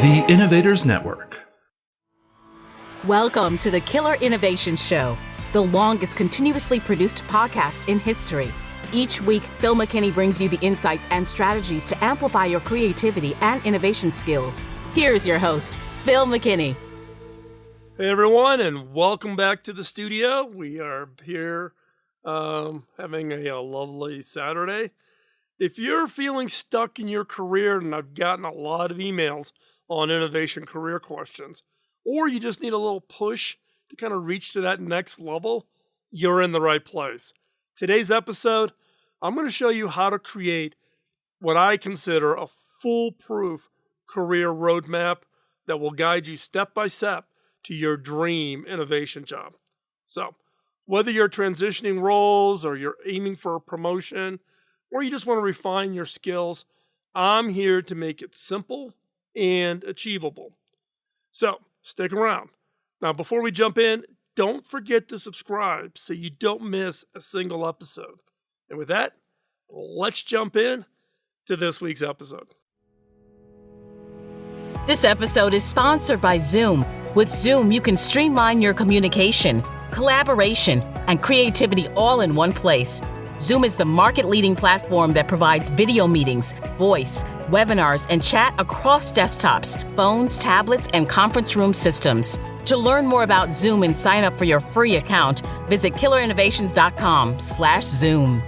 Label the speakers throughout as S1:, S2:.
S1: The Innovators Network.
S2: Welcome to the Killer Innovation Show, the longest continuously produced podcast in history. Each week, Phil McKinney brings you the insights and strategies to amplify your creativity and innovation skills. Here's your host, Phil McKinney.
S3: Hey everyone, and welcome back to the studio. We are here having a lovely Saturday. If you're feeling stuck in your career, and I've gotten a lot of emails on innovation career questions, or you just need a little push to kind of reach to that next level, you're in the right place. Today's episode, I'm going to show you how to create what I consider a foolproof career roadmap that will guide you step by step to your dream innovation job. So, whether you're transitioning roles or you're aiming for a promotion, or you just want to refine your skills, I'm here to make it simple and achievable. So, stick around. Now, before we jump in, don't forget to subscribe so you don't miss a single episode. And with that, let's jump in to this week's episode.
S2: This episode is sponsored by Zoom. With Zoom, you can streamline your communication, collaboration, and creativity all in one place. Zoom is the market-leading platform that provides video meetings, voice, webinars, and chat across desktops, phones, tablets, and conference room systems. To learn more about Zoom and sign up for your free account, visit killerinnovations.com/Zoom.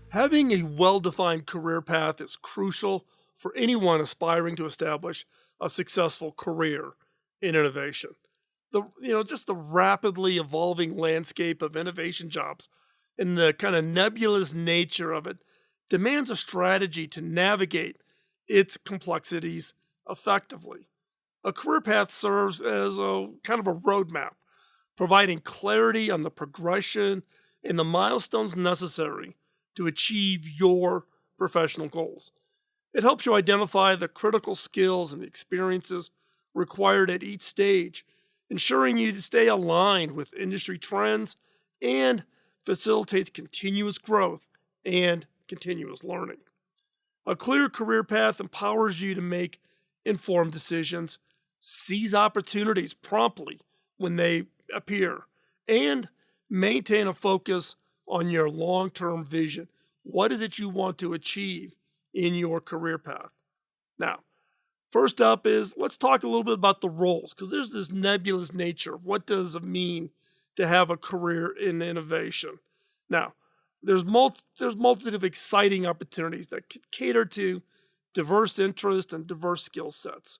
S3: Having a well-defined career path is crucial for anyone aspiring to establish a successful career in innovation. Just the rapidly evolving landscape of innovation jobs and the kind of nebulous nature of it demands a strategy to navigate its complexities effectively. A career path serves as a kind of a roadmap, providing clarity on the progression and the milestones necessary to achieve your professional goals. It helps you identify the critical skills and experiences required at each stage, ensuring you to stay aligned with industry trends and facilitates continuous growth and continuous learning. A clear career path empowers you to make informed decisions, seize opportunities promptly when they appear, and maintain a focus on your long-term vision. What is it you want to achieve in your career path? Now, first up is let's talk a little bit about the roles, because there's this nebulous nature. What does it mean to have a career in innovation? Now, there's multitude of exciting opportunities that cater to diverse interests and diverse skill sets.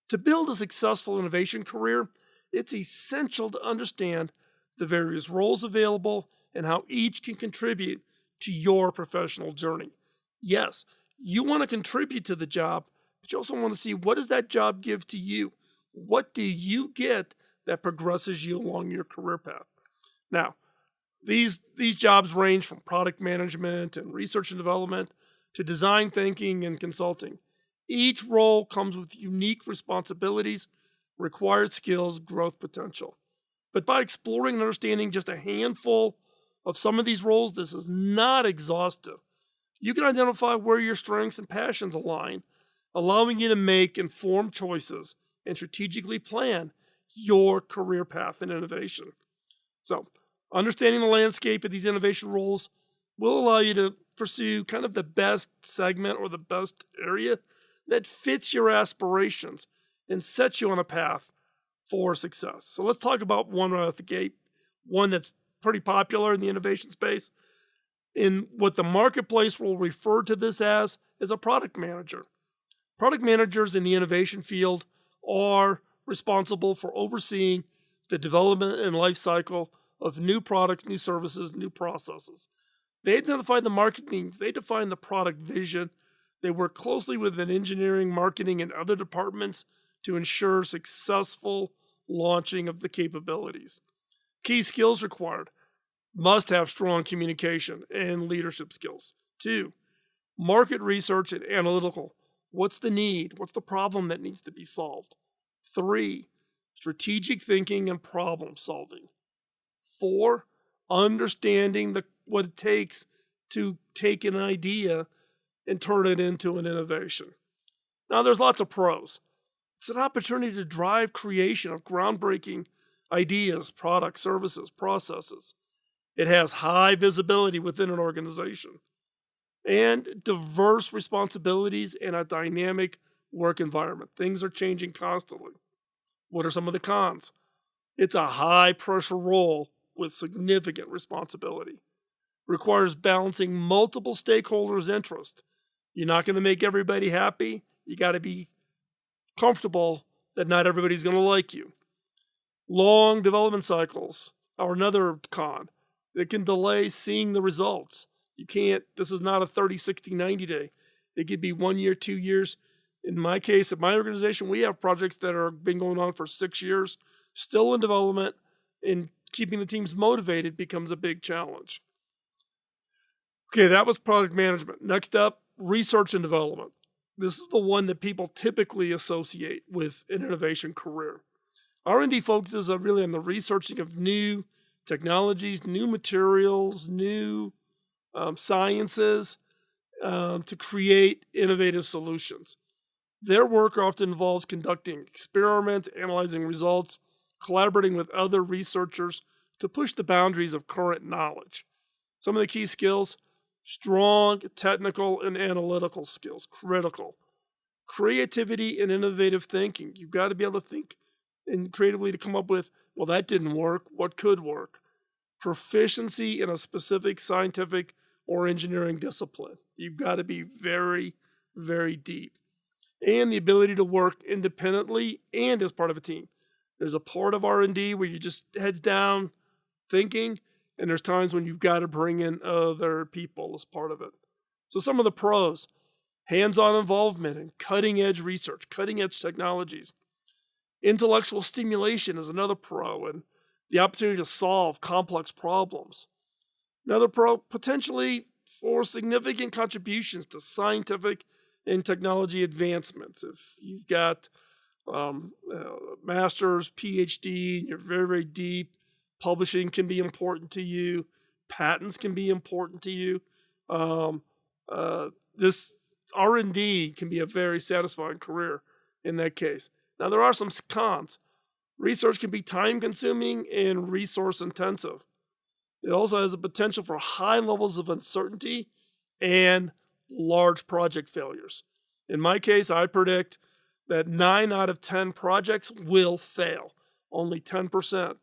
S3: To build a successful innovation career, it's essential to understand the various roles available and how each can contribute to your professional journey. Yes, you want to contribute to the job, but you also want to see, what does that job give to you? What do you get that progresses you along your career path? Now, these jobs range from product management and research and development to design thinking and consulting. Each role comes with unique responsibilities, required skills, growth potential. But by exploring and understanding just a handful of some of these roles, this is not exhaustive. You can identify where your strengths and passions align, allowing you to make informed choices and strategically plan your career path in innovation. So, understanding the landscape of these innovation roles will allow you to pursue kind of the best segment or the best area that fits your aspirations and sets you on a path for success. So let's talk about one right out the gate, one that's pretty popular in the innovation space. In what the marketplace will refer to this as is a product manager. Product managers in the innovation field are responsible for overseeing the development and life cycle of new products, new services, new processes. They identify the market needs, they define the product vision, they work closely with an engineering, marketing, and other departments to ensure successful launching of the capabilities. Key skills required: must have strong communication and leadership skills. 2, market research and analytical. What's the need? What's the problem that needs to be solved? 3, strategic thinking and problem solving. 4, understanding what it takes to take an idea and turn it into an innovation. Now, there's lots of pros. It's an opportunity to drive creation of groundbreaking ideas, products, services, processes. It has high visibility within an organization and diverse responsibilities in a dynamic work environment. Things are changing constantly. What are some of the cons? It's a high pressure role with significant responsibility. Requires balancing multiple stakeholders' interests. You're not going to make everybody happy. You got to be comfortable that not everybody's going to like you. Long development cycles are another con. It can delay seeing the results. This is not a 30, 60, 90 day. It could be 1 year, 2 years. In my case, at my organization, we have projects that have been going on for 6 years, still in development, and keeping the teams motivated becomes a big challenge. Okay, that was product management. Next up, research and development. This is the one that people typically associate with an innovation career. R&D focuses really on the researching of new technologies, new materials, new sciences to create innovative solutions. Their work often involves conducting experiments, analyzing results, collaborating with other researchers to push the boundaries of current knowledge. Some of the key skills: strong technical and analytical skills, critical. Creativity and innovative thinking. You've got to be able to think and creatively to come up with, well, that didn't work, what could work? Proficiency in a specific scientific or engineering discipline. You've got to be very, very deep. And the ability to work independently and as part of a team. There's a part of R&D where you just heads down thinking, and there's times when you've got to bring in other people as part of it. So some of the pros: hands-on involvement in cutting-edge research, cutting-edge technologies. Intellectual stimulation is another pro, and the opportunity to solve complex problems. Another pro, potentially for significant contributions to scientific and technology advancements. If you've got master's, PhD, and you're very, very deep, publishing can be important to you. Patents can be important to you. This R&D can be a very satisfying career in that case. Now, there are some cons. Research can be time-consuming and resource-intensive. It also has the potential for high levels of uncertainty and large project failures. In my case, I predict that 9 out of 10 projects will fail. Only 10%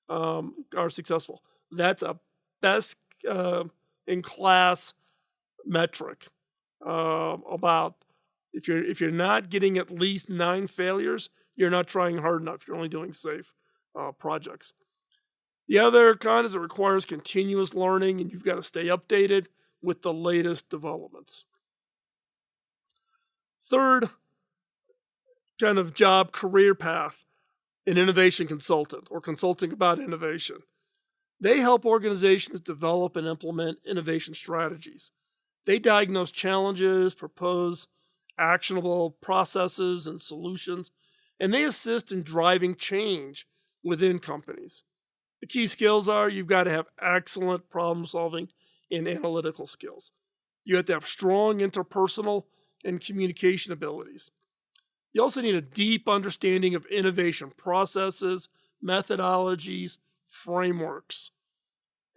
S3: are successful. That's a best in class metric about if you're not getting at least 9 failures, you're not trying hard enough. You're only doing safe projects. The other con is it requires continuous learning, and you've got to stay updated with the latest developments. Third kind of job career path, an innovation consultant or consulting about innovation. They help organizations develop and implement innovation strategies. They diagnose challenges, propose actionable processes and solutions, and they assist in driving change within companies. The key skills are you've got to have excellent problem solving and analytical skills. You have to have strong interpersonal and communication abilities. You also need a deep understanding of innovation processes, methodologies, frameworks.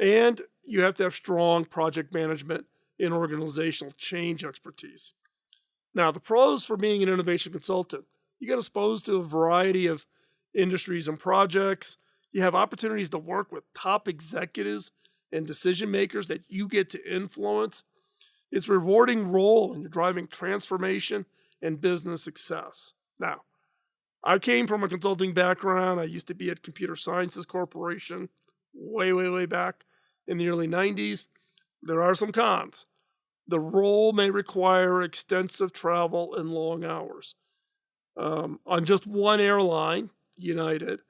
S3: And you have to have strong project management and organizational change expertise. Now, the pros for being an innovation consultant: you get exposed to a variety of industries and projects. You have opportunities to work with top executives and decision makers that you get to influence. It's a rewarding role, and you're driving transformation and business success. Now, I came from a consulting background. I used to be at Computer Sciences Corporation way, way, way back in the early 90s. There are some cons. The role may require extensive travel and long hours. On just one airline, United,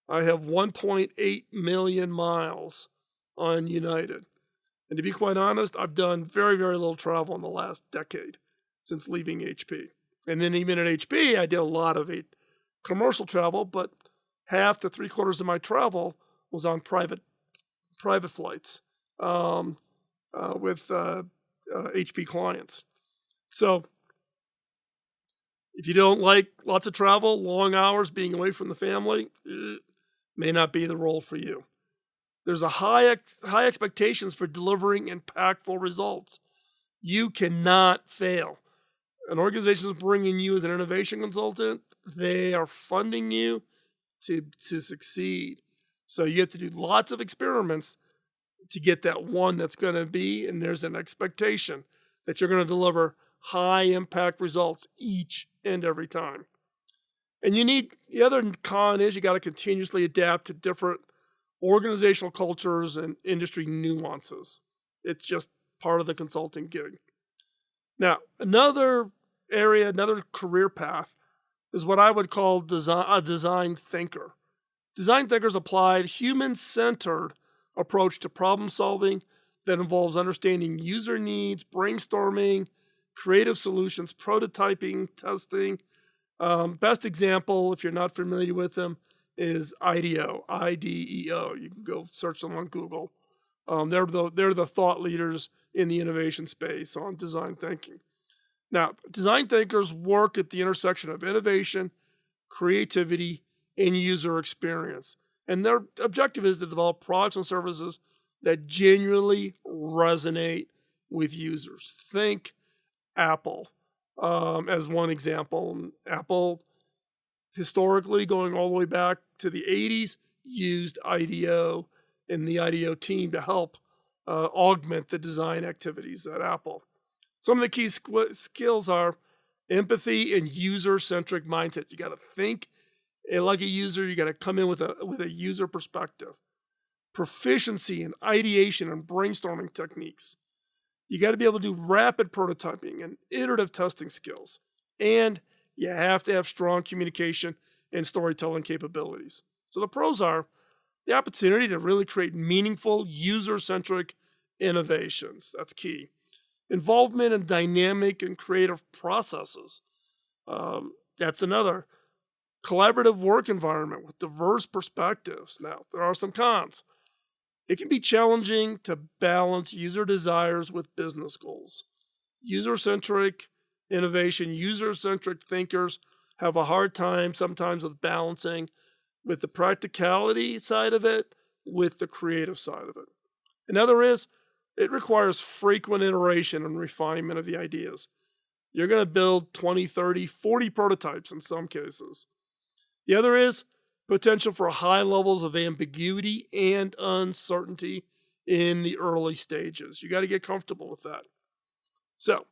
S3: I have 1.8 million miles on United. And to be quite honest, I've done very, very little travel in the last decade since leaving HP. And then even at HP, I did a lot of commercial travel, but half to 3/4 of my travel was on private private flights with HP clients. So if you don't like lots of travel, long hours, being away from the family, may not be the role for you. There's a high expectations for delivering impactful results. You cannot fail. An organization is bringing you as an innovation consultant. They are funding you to succeed. So you have to do lots of experiments to get that one that's going to be, and there's an expectation that you're going to deliver high impact results each and every time. And the other con is you got to continuously adapt to different organizational cultures and industry nuances. It's just part of the consulting gig. Now, another area, another career path is what I would call a design thinker. Design thinkers apply a human-centered approach to problem solving that involves understanding user needs, brainstorming, creative solutions, prototyping, testing. Best example, if you're not familiar with them, is IDEO, IDEO. You can go search them on Google. They're the thought leaders in the innovation space on design thinking. Now, design thinkers work at the intersection of innovation, creativity, and user experience. And their objective is to develop products and services that genuinely resonate with users. Think Apple as one example. Apple, historically, going all the way back to the 80s, used IDEO and the IDEO team to help augment the design activities at Apple. Some of the key skills are empathy and user-centric mindset. You got to think like a user. You got to come in with a user perspective. Proficiency in ideation and brainstorming techniques. You got to be able to do rapid prototyping and iterative testing skills. And you have to have strong communication and storytelling capabilities. So the pros are the opportunity to really create meaningful, user-centric innovations. That's key. Involvement in dynamic and creative processes. That's another. Collaborative work environment with diverse perspectives. Now, there are some cons. It can be challenging to balance user desires with business goals. User-centric innovation, user-centric thinkers have a hard time sometimes with balancing with the practicality side of it with the creative side of it. Another is it requires frequent iteration and refinement of the ideas. You're going to build 20, 30, 40 prototypes in some cases. The other is potential for high levels of ambiguity and uncertainty in the early stages. You got to get comfortable with that. So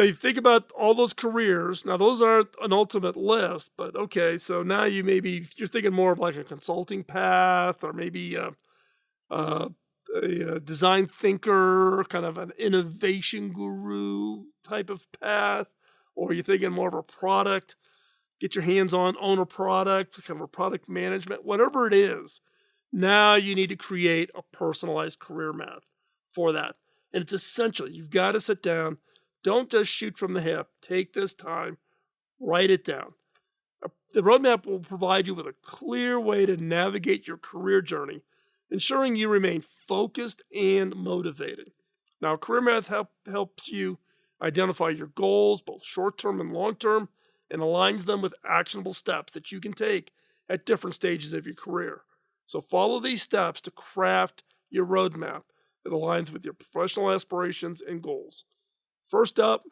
S3: you think about all those careers. Now, those aren't an ultimate list, but okay, so now you're thinking more of like a consulting path or maybe a design thinker, kind of an innovation guru type of path, or you're thinking more of a product, get your hands on, own a product, kind of a product management, whatever it is. Now you need to create a personalized career map for that. And it's essential. You've got to sit down. Don't just shoot from the hip. Take this time, write it down. The roadmap will provide you with a clear way to navigate your career journey, ensuring you remain focused and motivated. Now, a career map helps you identify your goals, both short-term and long-term, and aligns them with actionable steps that you can take at different stages of your career. So follow these steps to craft your roadmap that aligns with your professional aspirations and goals. First up,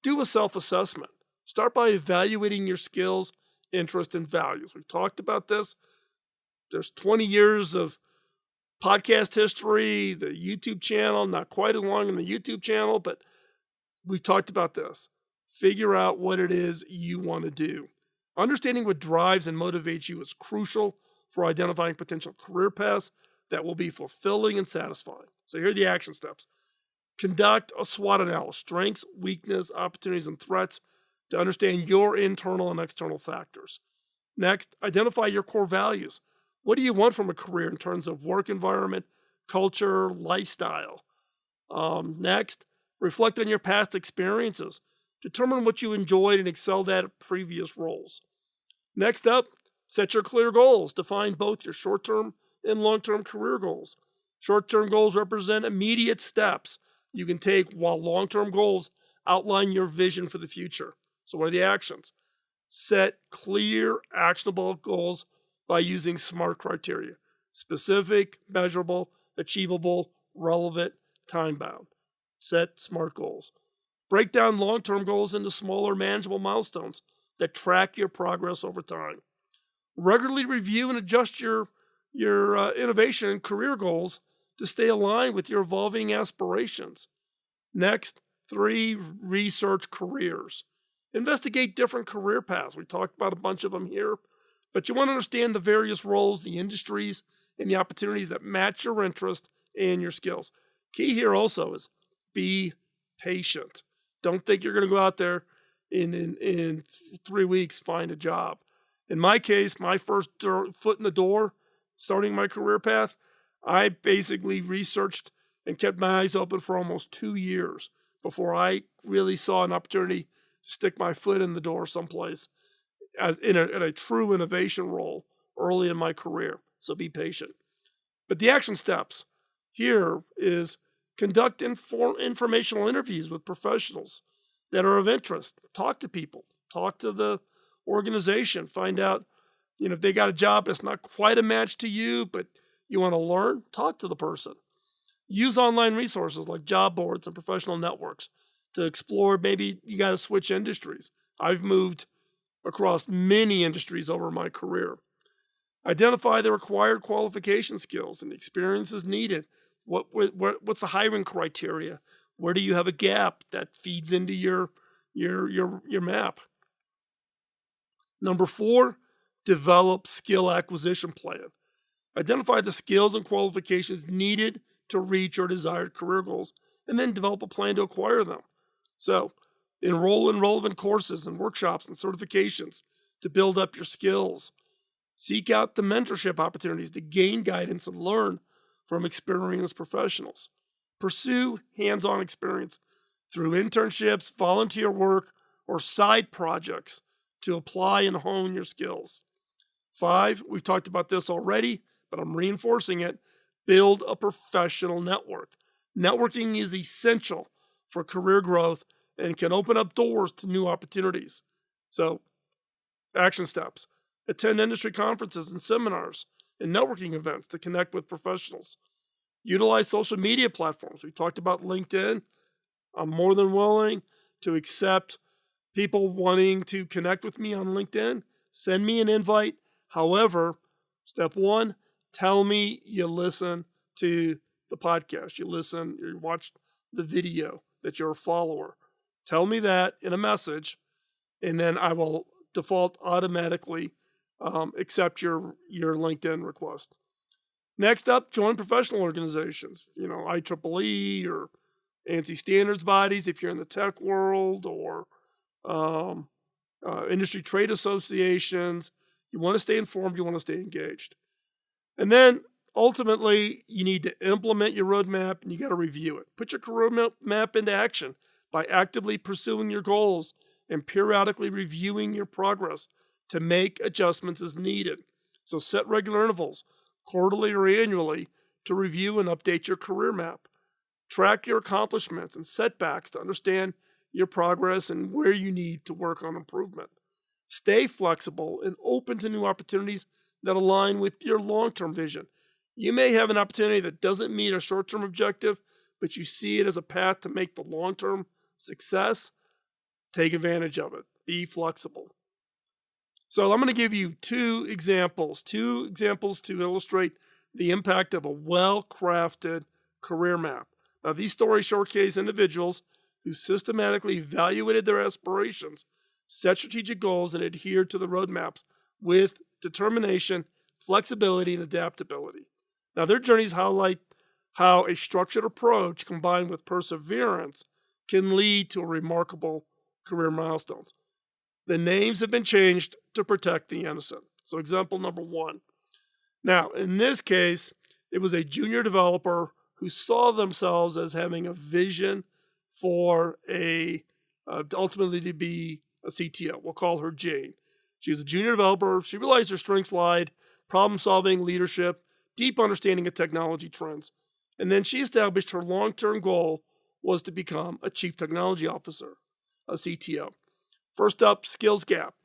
S3: do a self-assessment. Start by evaluating your skills, interests, and values. We've talked about this. There's 20 years of podcast history, the YouTube channel, not quite as long in the YouTube channel, but we've talked about this. Figure out what it is you want to do. Understanding what drives and motivates you is crucial for identifying potential career paths that will be fulfilling and satisfying. So here are the action steps. Conduct a SWOT analysis, strengths, weaknesses, opportunities, and threats to understand your internal and external factors. Next, identify your core values. What do you want from a career in terms of work environment, culture, lifestyle? Next, reflect on your past experiences. Determine what you enjoyed and excelled at previous roles. Next up, set your clear goals. Define both your short-term and long-term career goals. Short-term goals represent immediate steps you can take, while long-term goals outline your vision for the future. So what are the actions? Set clear, actionable goals by using SMART criteria: specific, measurable, achievable, relevant, time-bound. Set SMART goals. Break down long-term goals into smaller, manageable milestones that track your progress over time. Regularly review and adjust your innovation and career goals to stay aligned with your evolving aspirations. Next, 3, research careers. Investigate different career paths. We talked about a bunch of them here, but you want to understand the various roles, the industries, and the opportunities that match your interest and your skills. Key here also is be patient. Don't think you're going to go out there in 3 weeks, find a job. In my case, my first foot in the door, starting my career path, I basically researched and kept my eyes open for almost 2 years before I really saw an opportunity to stick my foot in the door someplace in a true innovation role early in my career. So be patient. But the action steps here is conduct informational interviews with professionals that are of interest. Talk to people. Talk to the organization. Find out, if they got a job that's not quite a match to you, but you want to learn, talk to the person. Use online resources like job boards and professional networks to explore. Maybe you got to switch industries. I've moved across many industries over my career. Identify the required qualification skills and experiences needed. What's the hiring criteria? Where do you have a gap that feeds into your map? Number 4, develop skill acquisition plan. Identify the skills and qualifications needed to reach your desired career goals, and then develop a plan to acquire them. So, enroll in relevant courses and workshops and certifications to build up your skills. Seek out the mentorship opportunities to gain guidance and learn from experienced professionals. Pursue hands-on experience through internships, volunteer work, or side projects to apply and hone your skills. 5, we've talked about this already, but I'm reinforcing it. Build a professional network. Networking is essential for career growth and can open up doors to new opportunities. So, action steps. Attend industry conferences and seminars and networking events to connect with professionals. Utilize social media platforms. We talked about LinkedIn. I'm more than willing to accept people wanting to connect with me on LinkedIn. Send me an invite. However, step 1, tell me you listen to the podcast. You watch the video, that you're a follower. Tell me that in a message, and then I will default automatically accept your LinkedIn request. Next up, join professional organizations, IEEE or ANSI standards bodies if you're in the tech world, or industry trade associations. You want to stay informed, you want to stay engaged. And then ultimately, you need to implement your roadmap and you got to review it. Put your career map into action by actively pursuing your goals and periodically reviewing your progress to make adjustments as needed. So set regular intervals, quarterly or annually, to review and update your career map. Track your accomplishments and setbacks to understand your progress and where you need to work on improvement. Stay flexible and open to new opportunities that align with your long-term vision. You may have an opportunity that doesn't meet a short-term objective, but you see it as a path to make the long-term success. Take advantage of it. Be flexible. So I'm going to give you two examples to illustrate the impact of a well-crafted career map. Now, these stories showcase individuals who systematically evaluated their aspirations, set strategic goals, and adhered to the roadmaps with determination, flexibility, and adaptability. Now, their journeys highlight how a structured approach combined with perseverance can lead to remarkable career milestones. The names have been changed to protect the innocent. So, example number 1. Now, in this case, it was a junior developer who saw themselves as having a vision for ultimately to be a CTO. We'll call her Jane. She was a junior developer. She realized her strengths lied problem solving, leadership, deep understanding of technology trends. And then she established her long-term goal was to become a chief technology officer, a CTO. First up, skills gap.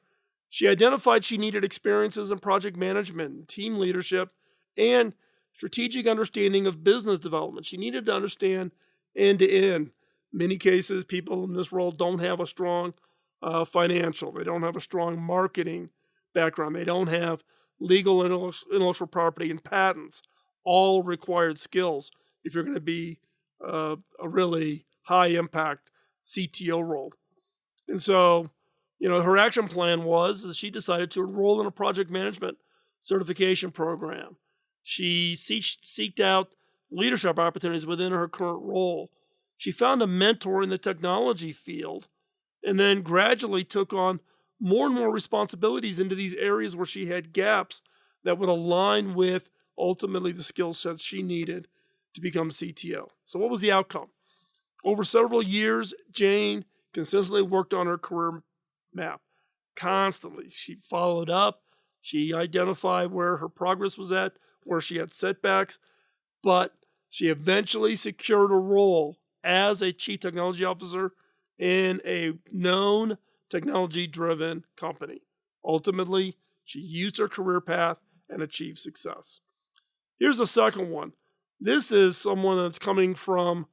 S3: She identified she needed experiences in project management, team leadership, and strategic understanding of business development. She needed to understand end to end. Many cases, people in this role don't have a strong financial, they don't have a strong marketing background, they don't have legal intellectual property and patents, all required skills if you're going to be a really high impact CTO role. And so, her action plan was she decided to enroll in a project management certification program. She seeked out leadership opportunities within her current role. She found a mentor in the technology field and then gradually took on more and more responsibilities into these areas where she had gaps that would align with ultimately the skill sets she needed to become CTO. So what was the outcome? Over several years, Jane consistently worked on her career map. Constantly. She followed up. She identified where her progress was at, where she had setbacks, but she eventually secured a role as a chief technology officer in a known technology-driven company. Ultimately, she used her career path and achieved success. Here's a second one. This is someone that's coming from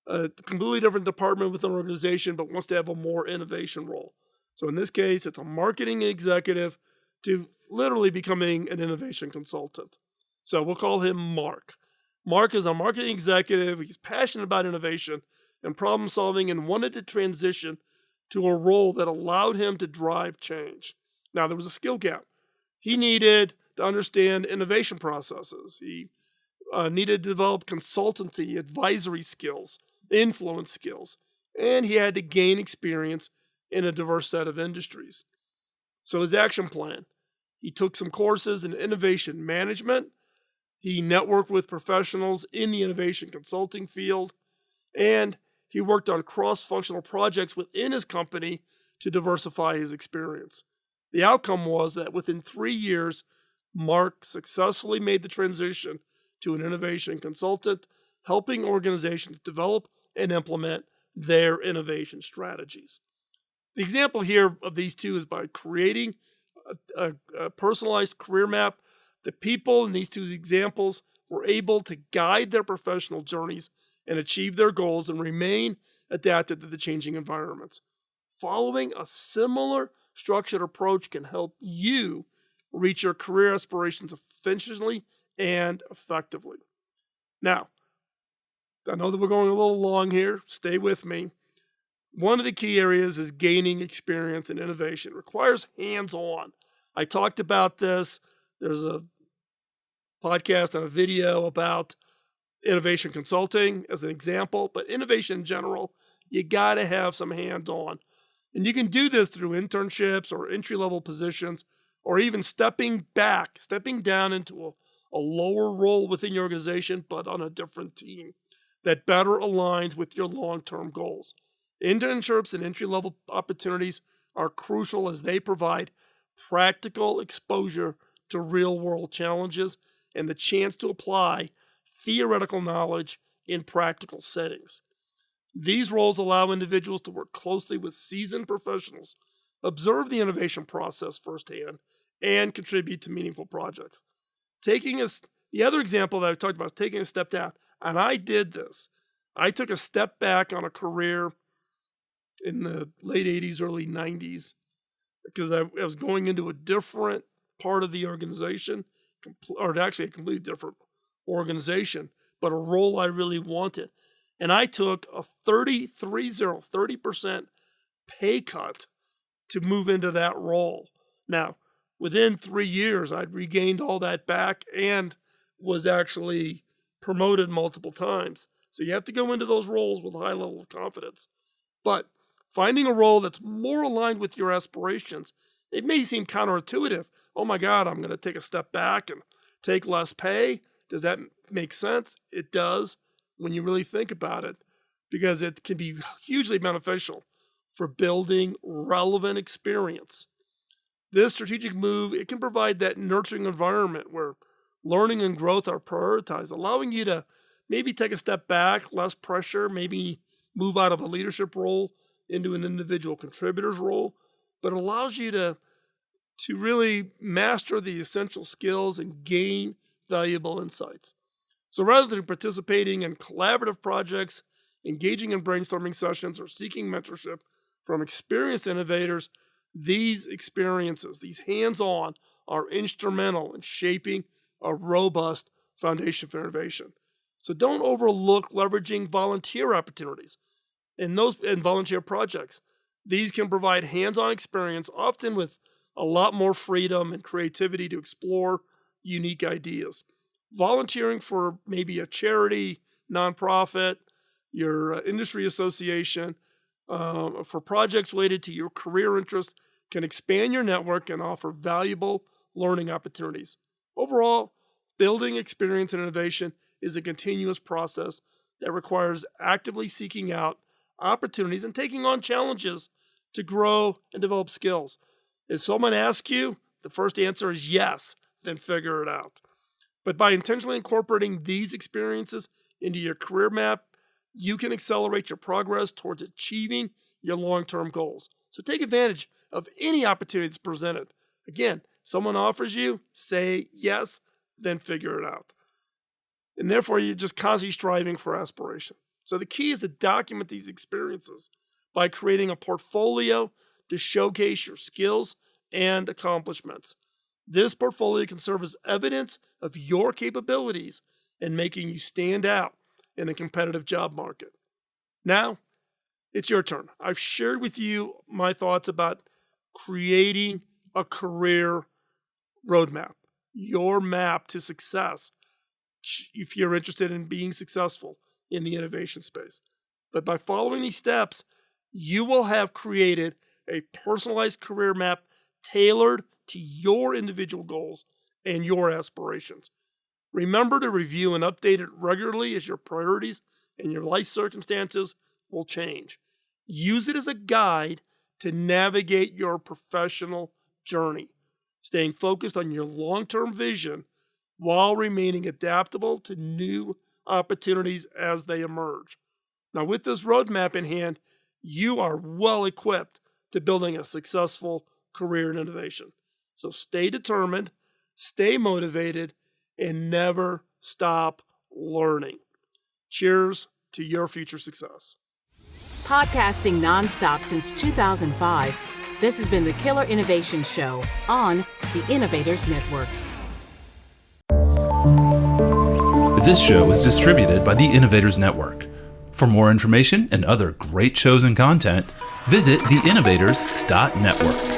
S3: a completely different department within an organization, but wants to have a more innovation role. So in this case, it's a marketing executive to literally becoming an innovation consultant. So we'll call him Mark. Mark is a marketing executive. He's passionate about innovation and problem solving and wanted to transition to a role that allowed him to drive change. Now, there was a skill gap. He needed to understand innovation processes. He needed to develop consultancy, advisory skills, influence skills, and he had to gain experience in a diverse set of industries. So his action plan, he took some courses in innovation management, he networked with professionals in the innovation consulting field, and he worked on cross-functional projects within his company to diversify his experience. The outcome was that within 3 years, Mark successfully made the transition to an innovation consultant, helping organizations develop and implement their innovation strategies. The example here of these two is by creating a personalized career map. The people in these two examples were able to guide their professional journeys and achieve their goals and remain adapted to the changing environments. Following a similar structured approach can help you reach your career aspirations efficiently and effectively. Now, I know that we're going a little long here. Stay with me. One of the key areas is gaining experience in innovation. It requires hands-on. I talked about this. There's a podcast and a video about innovation consulting as an example, but innovation in general, you got to have some hands-on. And you can do this through internships or entry-level positions, or even stepping down into a lower role within your organization, but on a different team that better aligns with your long-term goals. Internships and entry-level opportunities are crucial as they provide practical exposure to real-world challenges and the chance to apply theoretical knowledge in practical settings. These roles allow individuals to work closely with seasoned professionals, observe the innovation process firsthand, and contribute to meaningful projects. The other example that I talked about is taking a step down, and I did this. I took a step back on a career in the late 80s, early 90s, because I was going into a different part of the organization, or actually a completely different organization, but a role I really wanted. And I took a 30% pay cut to move into that role. Now, within 3 years, I'd regained all that back and was actually promoted multiple times. So you have to go into those roles with a high level of confidence. But finding a role that's more aligned with your aspirations, it may seem counterintuitive. Oh my God, I'm going to take a step back and take less pay. Does that make sense? It does when you really think about it, because it can be hugely beneficial for building relevant experience. This strategic move, it can provide that nurturing environment where learning and growth are prioritized, allowing you to maybe take a step back, less pressure, maybe move out of a leadership role into an individual contributor's role, but it allows you to really master the essential skills and gain valuable insights. So rather than participating in collaborative projects, engaging in brainstorming sessions, or seeking mentorship from experienced innovators, these experiences, these hands-on, are instrumental in shaping a robust foundation for innovation. So don't overlook leveraging volunteer opportunities and volunteer projects. These can provide hands-on experience, often with a lot more freedom and creativity to explore unique ideas. Volunteering for maybe a charity, nonprofit, your industry association, for projects related to your career interests can expand your network and offer valuable learning opportunities. Overall, building experience and innovation is a continuous process that requires actively seeking out opportunities and taking on challenges to grow and develop skills. If someone asks you, the first answer is yes, then figure it out. But by intentionally incorporating these experiences into your career map, you can accelerate your progress towards achieving your long-term goals. So take advantage of any opportunity that's presented. Again, someone offers you, say yes, then figure it out. And therefore, you're just constantly striving for aspiration. So the key is to document these experiences by creating a portfolio to showcase your skills and accomplishments. This portfolio can serve as evidence of your capabilities and making you stand out in a competitive job market. Now, it's your turn. I've shared with you my thoughts about creating a career roadmap, your map to success, if you're interested in being successful in the innovation space. But by following these steps, you will have created a personalized career map tailored to your individual goals and your aspirations. Remember to review and update it regularly as your priorities and your life circumstances will change. Use it as a guide to navigate your professional journey, staying focused on your long-term vision while remaining adaptable to new opportunities as they emerge. Now, with this roadmap in hand, you are well equipped to building a successful career in innovation. So stay determined, stay motivated, and never stop learning. Cheers to your future success.
S2: Podcasting nonstop since 2005, this has been the Killer Innovation Show on the Innovators Network.
S1: This show is distributed by the Innovators Network. For more information and other great shows and content, visit theinnovators.network.